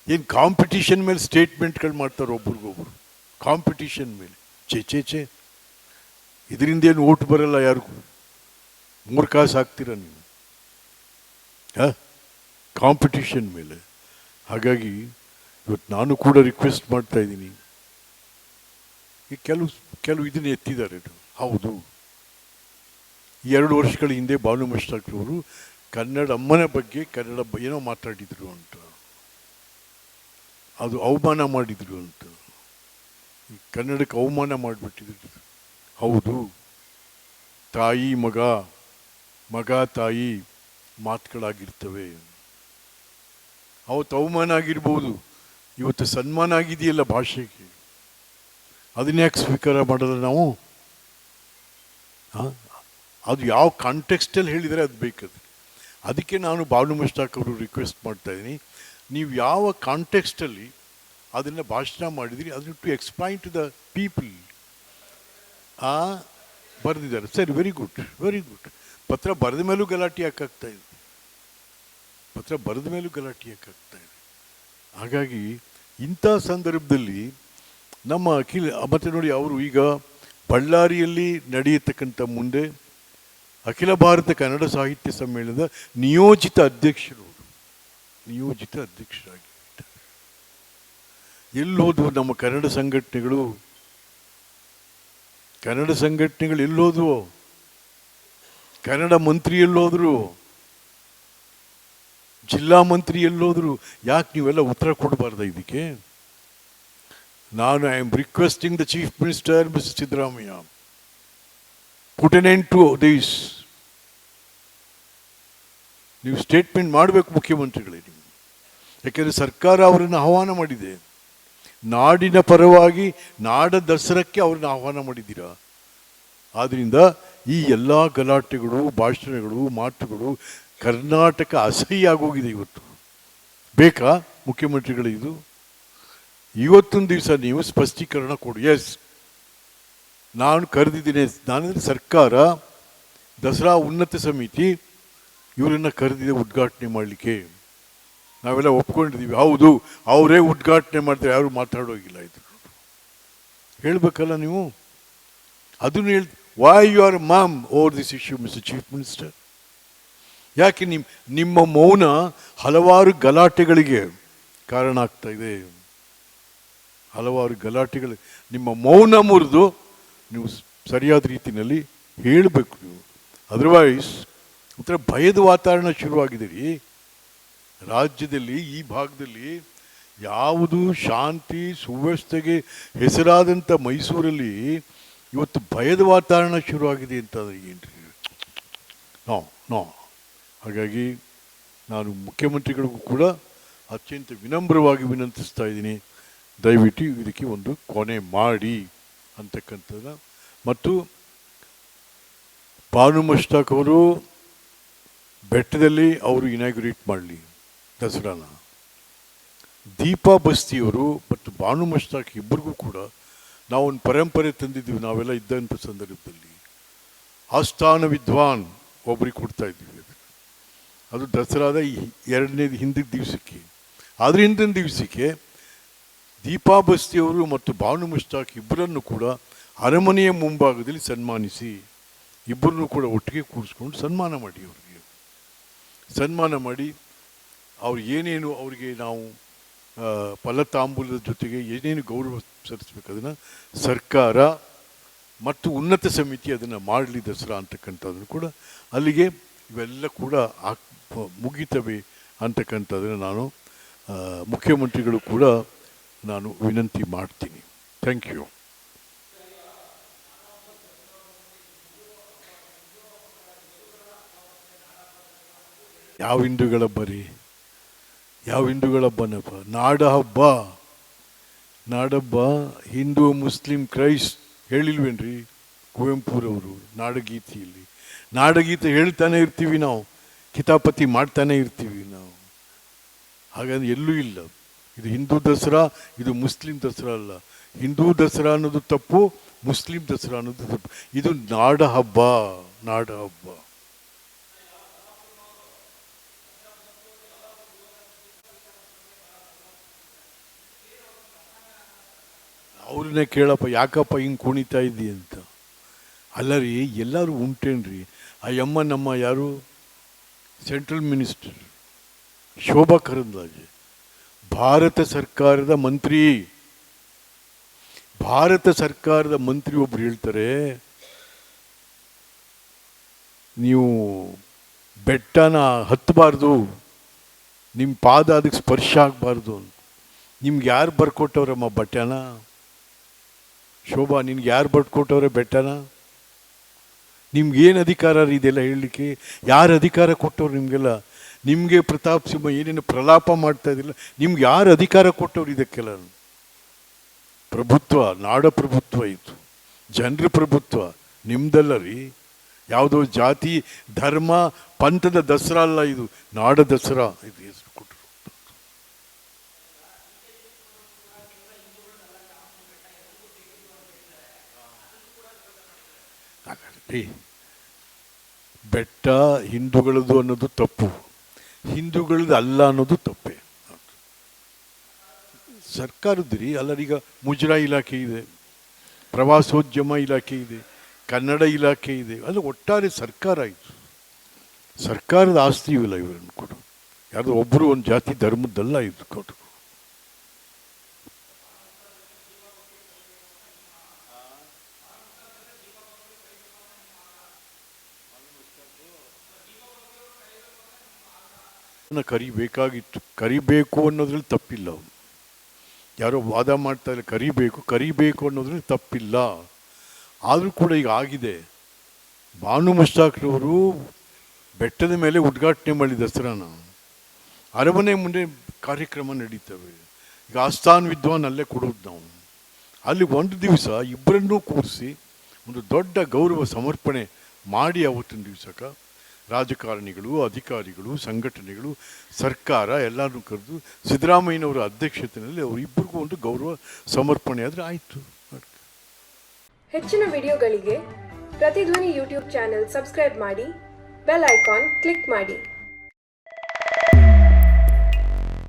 ಏನು ಕಾಂಪಿಟಿಷನ್ ಮೇಲೆ ಸ್ಟೇಟ್ಮೆಂಟ್ಗಳು ಮಾಡ್ತಾರೆ ಒಬ್ರಿಗೊಬ್ರು, ಕಾಂಪಿಟಿಷನ್ ಮೇಲೆ. ಚೇ ಇದರಿಂದ ಏನು ಓಟ್ ಬರಲ್ಲ ಯಾರಿಗೂ. ಮೂರ್ಖಾಸ್ ಹಾಕ್ತೀರ ನೀವು ಕಾಂಪಿಟಿಷನ್ ಮೇಲೆ. ಹಾಗಾಗಿ ಇವತ್ತು ನಾನು ಕೂಡ ರಿಕ್ವೆಸ್ಟ್ ಮಾಡ್ತಾ ಇದ್ದೀನಿ, ಈ ಕೆಲವು ಇದನ್ನ ಎತ್ತಿದ್ದಾರೆ. ಹೌದು, 2 ವರ್ಷಗಳ ಹಿಂದೆ ಬಾನು ಮಸ್ತಾಕ್ ಅವರು ಕನ್ನಡ ಅಮ್ಮನ ಬಗ್ಗೆ ಏನೋ ಮಾತಾಡಿದ್ರು ಅಂತ, ಅದು ಅವಮಾನ ಮಾಡಿದ್ರು ಅಂತ, ಕನ್ನಡಕ್ಕೆ ಅವಮಾನ ಮಾಡಿಬಿಟ್ಟಿದ್ರು. ಹೌದು, ತಾಯಿ ಮಗ ತಾಯಿ ಮಾತುಗಳಾಗಿರ್ತವೆ. ಅವತ್ತು ಅವಮಾನ ಆಗಿರ್ಬೋದು, ಇವತ್ತು ಸನ್ಮಾನ ಆಗಿದೆಯಲ್ಲ ಭಾಷೆಗೆ, ಅದನ್ನ್ಯಾಕೆ ಸ್ವೀಕಾರ ಮಾಡಲ್ಲ ನಾವು? ಅದು ಯಾವ ಕಾಂಟೆಕ್ಸ್ಟಲ್ಲಿ ಹೇಳಿದರೆ ಅದು ಬೇಕದು. ಅದಕ್ಕೆ ನಾನು ಬಾನು ಮಸ್ತಾಕ್ ಅವರು ರಿಕ್ವೆಸ್ಟ್ ಮಾಡ್ತಾ ಇದ್ದೀನಿ, ನೀವು ಯಾವ ಕಾಂಟೆಕ್ಸ್ಟಲ್ಲಿ ಅದನ್ನು ಭಾಷಣ ಮಾಡಿದಿರಿ ಅದನ್ನು to explain to the people. ಬರೆದಿದ್ದಾರೆ, ಸರಿ, ವೆರಿ ಗುಡ್. ಪತ್ರ ಬರೆದ ಮೇಲೂ ಗಲಾಟೆ ಯಾಕಾಗ್ತಾ ಇದೆ? ಪತ್ರ ಬರೆದ ಮೇಲೂ ಗಲಾಟೆ ಯಾಕಾಗ್ತಾ ಇದೆ? ಹಾಗಾಗಿ ಇಂಥ ಸಂದರ್ಭದಲ್ಲಿ ನಮ್ಮ ಮತ್ತೆ ನೋಡಿ, ಅವರು ಈಗ ಬಳ್ಳಾರಿಯಲ್ಲಿ ನಡೆಯತಕ್ಕಂಥ ಮುಂದೆ ಅಖಿಲ ಭಾರತ ಕನ್ನಡ ಸಾಹಿತ್ಯ ಸಮ್ಮೇಳನದ ನಿಯೋಜಿತ ಅಧ್ಯಕ್ಷರಾಗಿದ್ದಾರೆ. ಎಲ್ಲೋದು ನಮ್ಮ ಕನ್ನಡ ಸಂಘಟನೆಗಳು ಎಲ್ಲೋದ್ವು? ಕನ್ನಡ ಮಂತ್ರಿ ಎಲ್ಲೋದ್ರು? ಜಿಲ್ಲಾ ಮಂತ್ರಿ ಎಲ್ಲೋದ್ರು? ಯಾಕೆ ನೀವೆಲ್ಲ ಉತ್ತರ ಕೊಡಬಾರ್ದ ಇದಕ್ಕೆ? ನಾನು I am requesting the chief minister mister Siddaramaiah, put an end to this. ನೀವು ಸ್ಟೇಟ್ಮೆಂಟ್ ಮಾಡಬೇಕು ಮುಖ್ಯಮಂತ್ರಿಗಳೇ ನೀವು. ಯಾಕೆಂದರೆ ಸರ್ಕಾರ ಅವರನ್ನು ಆಹ್ವಾನ ಮಾಡಿದೆ, ನಾಡಿನ ಪರವಾಗಿ ನಾಡ ದಸರಕ್ಕೆ ಅವ್ರನ್ನ ಆಹ್ವಾನ ಮಾಡಿದ್ದೀರಾ. ಆದ್ದರಿಂದ ಈ ಎಲ್ಲ ಗಲಾಟೆಗಳು, ಭಾಷಣಗಳು, ಮಾತುಗಳು ಕರ್ನಾಟಕ ಅಸಹ್ಯ ಆಗೋಗಿದೆ ಇವತ್ತು. ಬೇಕಾ ಮುಖ್ಯಮಂತ್ರಿಗಳು? ಇದು ಇವತ್ತೊಂದು ದಿವಸ ನೀವು ಸ್ಪಷ್ಟೀಕರಣ ಕೊಡಿ. ಎಸ್, ನಾನು ಕರೆದಿದ್ದೀನಿ, ನಾನಂದರೆ ಸರ್ಕಾರ, ದಸರಾ ಉನ್ನತ ಸಮಿತಿ ಇವರನ್ನು ಕರೆದಿದೆ ಉದ್ಘಾಟನೆ ಮಾಡಲಿಕ್ಕೆ. ನಾವೆಲ್ಲ ಒಪ್ಕೊಂಡಿದ್ದೀವಿ. ಹೌದು, ಅವರೇ ಉದ್ಘಾಟನೆ ಮಾಡ್ತಾರೆ, ಯಾರು ಮಾತಾಡೋಗಿಲ್ಲ. ಇದು ಹೇಳಬೇಕಲ್ಲ ನೀವು. ಅದನ್ನು why you are mum over this issue mister chief minister? ಯಾಕೆ ನಿಮ್ಮ ಮೌನ ಹಲವಾರು ಗಲಾಟೆಗಳಿಗೆ ಕಾರಣ ಆಗ್ತಾ ಇದೆ. ಹಲವಾರು ಗಲಾಟೆಗಳು, ನಿಮ್ಮ ಮೌನ ಮುರಿದು ನೀವು ಸರಿಯಾದ ರೀತಿಯಲ್ಲಿ ಹೇಳಬೇಕು ನೀವು. ಅದರ್ವೈಸ್ ಒಂಥರ ಭಯದ ವಾತಾವರಣ ಶುರುವಾಗಿದೆ ರೀ ರಾಜ್ಯದಲ್ಲಿ. ಈ ಭಾಗದಲ್ಲಿ ಯಾವುದು ಶಾಂತಿ ಸುವ್ಯವಸ್ಥೆಗೆ ಹೆಸರಾದಂಥ ಮೈಸೂರಲ್ಲಿ ಇವತ್ತು ಭಯದ ವಾತಾವರಣ ಶುರುವಾಗಿದೆ ಅಂತಂದರೆ ಏನ್ರಿ? ನೋ. ಹಾಗಾಗಿ ನಾನು ಮುಖ್ಯಮಂತ್ರಿಗಳಿಗೂ ಕೂಡ ಅತ್ಯಂತ ವಿನಮ್ರವಾಗಿ ವಿನಂತಿಸ್ತಾ ಇದ್ದೀನಿ, ದಯವಿಟ್ಟು ಇದಕ್ಕೆ ಒಂದು ಕೊನೆ ಮಾಡಿ ಅಂತಕ್ಕಂಥದ್ದು. ಮತ್ತು ಬಾನು ಮಸ್ತಾಕ್ ಅವರು ಬೆಟ್ಟದಲ್ಲಿ ಅವರು ಇನಾಗ್ಯುರೇಟ್ ಮಾಡಲಿ ದಸರಾನ. ದೀಪಾ ಬಸ್ತಿಯವರು ಮತ್ತು ಬಾನು ಮಸ್ತಾಕ್ ಇಬ್ಬರಿಗೂ ಕೂಡ ನಾವೊಂದು ಪರಂಪರೆ ತಂದಿದ್ದೀವಿ. ನಾವೆಲ್ಲ ಇದ್ದಂಥ ಸಂದರ್ಭದಲ್ಲಿ ಆಸ್ಥಾನ ವಿದ್ವಾನ್ ಒಬ್ಬರಿಗೆ ಕೊಡ್ತಾ ಇದ್ದೀವಿ. ಅದು ದಸರಾದ ಹಿಂದಿನ ದಿವಸಕ್ಕೆ. ಆದರೆ ಹಿಂದಿನ ದಿವಸಕ್ಕೆ ದೀಪಾ ಬಸ್ತಿಯವರು ಮತ್ತು ಬಾನು ಮಸ್ತಾಕ್ ಇಬ್ಬರನ್ನು ಕೂಡ ಅರಮನೆಯ ಮುಂಭಾಗದಲ್ಲಿ ಸನ್ಮಾನಿಸಿ, ಇಬ್ಬರನ್ನು ಕೂಡ ಒಟ್ಟಿಗೆ ಕೂರಿಸ್ಕೊಂಡು ಸನ್ಮಾನ ಮಾಡಿ, ಅವ್ರು ಏನೇನು ಅವರಿಗೆ ನಾವು ಫಲತಾಂಬೂಲದ ಜೊತೆಗೆ ಏನೇನು ಗೌರವ ಸಲ್ಲಿಸಬೇಕು ಅದನ್ನು ಸರ್ಕಾರ ಮತ್ತು ಉನ್ನತ ಸಮಿತಿ ಅದನ್ನು ಮಾಡಲಿ ದಸರಾ ಅಂತಕ್ಕಂಥದ್ದನ್ನು ಕೂಡ ಅಲ್ಲಿಗೆ ಇವೆಲ್ಲ ಕೂಡ ಮುಗಿತವೆ ಅಂತಕ್ಕಂಥದ್ದನ್ನು ನಾನು ಮುಖ್ಯಮಂತ್ರಿಗಳು ಕೂಡ ನಾನು ವಿನಂತಿ ಮಾಡ್ತೀನಿ. Thank you. ಯಾವ ಹಿಂದೂಗಳ ಹಬ್ಬ? ನಾಡಹಬ್ಬ ಹಿಂದೂ ಮುಸ್ಲಿಂ ಕ್ರೈಸ್ಟ್ ಹೇಳಿಲ್ವೇನ್ರಿ ಕುವೆಂಪುರವರು ನಾಡಗೀತೆಯಲ್ಲಿ? ನಾಡಗೀತೆ ಹೇಳ್ತಾನೆ ಇರ್ತೀವಿ ನಾವು, ಕಿತಾಪತಿ ಮಾಡ್ತಾನೆ ಇರ್ತೀವಿ ನಾವು. ಹಾಗಾಗಿ ಎಲ್ಲೂ ಇಲ್ಲ ಇದು ಹಿಂದೂ ದಸರಾ, ಇದು ಮುಸ್ಲಿಂ ದಸರಾ ಅಲ್ಲ. ಹಿಂದೂ ದಸರಾ ಅನ್ನೋದು ತಪ್ಪು, ಮುಸ್ಲಿಂ ದಸರಾ ಅನ್ನೋದು ತಪ್ಪು. ಇದು ನಾಡಹಬ್ಬ. ಅವ್ರನ್ನೇ ಕೇಳಪ್ಪ, ಯಾಕಪ್ಪ ಹಿಂಗೆ ಕುಣಿತಾ ಇದ್ದಿ ಅಂತ. ಅಲ್ಲ ರೀ, ಎಲ್ಲರೂ ಉಂಟೇನ್ರಿ. ಆ ಯಮ್ಮ ನಮ್ಮ ಯಾರು ಸೆಂಟ್ರಲ್ ಮಿನಿಸ್ಟರ್ ಶೋಭಾ ಕರಂದ್ಲಾಜೆ, ಭಾರತ ಸರ್ಕಾರದ ಮಂತ್ರಿ, ಭಾರತ ಸರ್ಕಾರದ ಮಂತ್ರಿ ಒಬ್ರು ಹೇಳ್ತಾರೆ, ನೀವು ಬೆಟ್ಟನ ಹತ್ತಬಾರ್ದು, ನಿಮ್ಮ ಪಾದ ಅದಕ್ಕೆ ಸ್ಪರ್ಶ ಆಗಬಾರ್ದು ಅಂತ. ನಿಮ್ಗೆ ಯಾರು ಬರ್ಕೊಟ್ಟವ್ರಮ್ಮ ಬೆಟ್ಟನ? ಶೋಭಾ, ನಿನ್ಗೆ ಯಾರು ಬರ್ಕೊಟ್ಟವ್ರೆ ಬೆಟ್ಟನ? ನಿಮ್ಗೇನು ಅಧಿಕಾರ ಇದೆಲ್ಲ ಹೇಳಲಿಕ್ಕೆ? ಯಾರು ಅಧಿಕಾರ ಕೊಟ್ಟವ್ರು ನಿಮಗೆಲ್ಲ? ನಿಮಗೆ ಪ್ರತಾಪ್ ಸಿಂಹ ಏನೇನು ಪ್ರಲಾಪ ಮಾಡ್ತಾ ಇದ್ದಿಲ್ಲ, ನಿಮ್ಗೆ ಯಾರು ಅಧಿಕಾರ ಕೊಟ್ಟವ್ರು ಇದಕ್ಕೆಲ್ಲ? ಪ್ರಭುತ್ವ, ನಾಡ ಪ್ರಭುತ್ವ ಇದು, ಜನರ ಪ್ರಭುತ್ವ ನಿಮ್ದಲ್ಲ ರೀ. ಯಾವುದೋ ಜಾತಿ ಧರ್ಮ ಪಂಥದ ದಸರಾ ಅಲ್ಲ ಇದು, ನಾಡ ದಸರಾ ಇದು ಹೆಸರು ಕೊಟ್ಟರು. ಬೆಟ್ಟ ಹಿಂದೂಗಳದು ಅನ್ನೋದು ತಪ್ಪು, ಹಿಂದೂಗಳದ್ದು ಅಲ್ಲ ಅನ್ನೋದು ತಪ್ಪೇ. ಸರ್ಕಾರದ್ದು ರೀ. ಅಲ್ಲರೀಗ ಮುಜರಾ ಇಲಾಖೆ ಇದೆ, ಪ್ರವಾಸೋದ್ಯಮ ಇಲಾಖೆ ಇದೆ, ಕನ್ನಡ ಇಲಾಖೆ ಇದೆ, ಅಲ್ಲಿ ಒಟ್ಟಾರೆ ಸರ್ಕಾರ ಇದು. ಸರ್ಕಾರದ ಆಸ್ತಿ ಇವಿಲ್ಲ ಇವರನ್ನು ಕೊಡು. ಯಾರು ಒಬ್ಬರು ಒಂದು ಜಾತಿ ಧರ್ಮದ್ದಲ್ಲ ಇದು ಕೊಡು. ಕರಿಬೇಕಾಗಿತ್ತು, ಕರಿಬೇಕು ಅನ್ನೋದ್ರಲ್ಲಿ ತಪ್ಪಿಲ್ಲ. ಅವನು ಯಾರೋ ವಾದ ಮಾಡ್ತಾ ಇಲ್ಲ, ಕರಿಬೇಕು ಅನ್ನೋದ್ರಲ್ಲಿ ತಪ್ಪಿಲ್ಲ. ಆದರೂ ಕೂಡ ಈಗ ಆಗಿದೆ. ಬಾನು ಮುಷ್ತಾಕ್ರವರು ಬೆಟ್ಟದ ಮೇಲೆ ಉದ್ಘಾಟನೆ ಮಾಡಿ ದಸರಾನ, ಅರಮನೆ ಮುಂದೆ ಕಾರ್ಯಕ್ರಮ ನಡೀತವೆ. ಈಗ ಆಸ್ಥಾನ್ ವಿದ್ವಾನ್ ಅಲ್ಲೇ ಕೊಡೋದು ನಾವು. ಅಲ್ಲಿ ಒಂದು ದಿವಸ ಇಬ್ಬರನ್ನೂ ಕೂರಿಸಿ ಒಂದು ದೊಡ್ಡ ಗೌರವ ಸಮರ್ಪಣೆ ಮಾಡಿ ಅವತ್ತಿನ ದಿವಸಕ್ಕೆ ರಾಜಕಾರಣಿಗಳು, ಅಧಿಕಾರಿಗಳು, ಸಂಘಟನೆಗಳು, ಸರ್ಕಾರ ಎಲ್ಲರೂ ಕರೆದು ಸಿದ್ದರಾಮಯ್ಯನವರ ಅಧ್ಯಕ್ಷತೆಯಲ್ಲಿ ಅವರಿಬ್ಬರಿಗೂ ಒಂದು ಗೌರವ ಸಮರ್ಪಣೆ ಆದರೆ ಆಯಿತು. ಹೆಚ್ಚಿನ ವಿಡಿಯೋಗಳಿಗೆ ಪ್ರತಿಧ್ವನಿ ಯೂಟ್ಯೂಬ್ ಚಾನೆಲ್ ಸಬ್ಸ್ಕ್ರೈಬ್ ಮಾಡಿ, ಬೆಲ್ ಐಕಾನ್ ಕ್ಲಿಕ್ ಮಾಡಿ.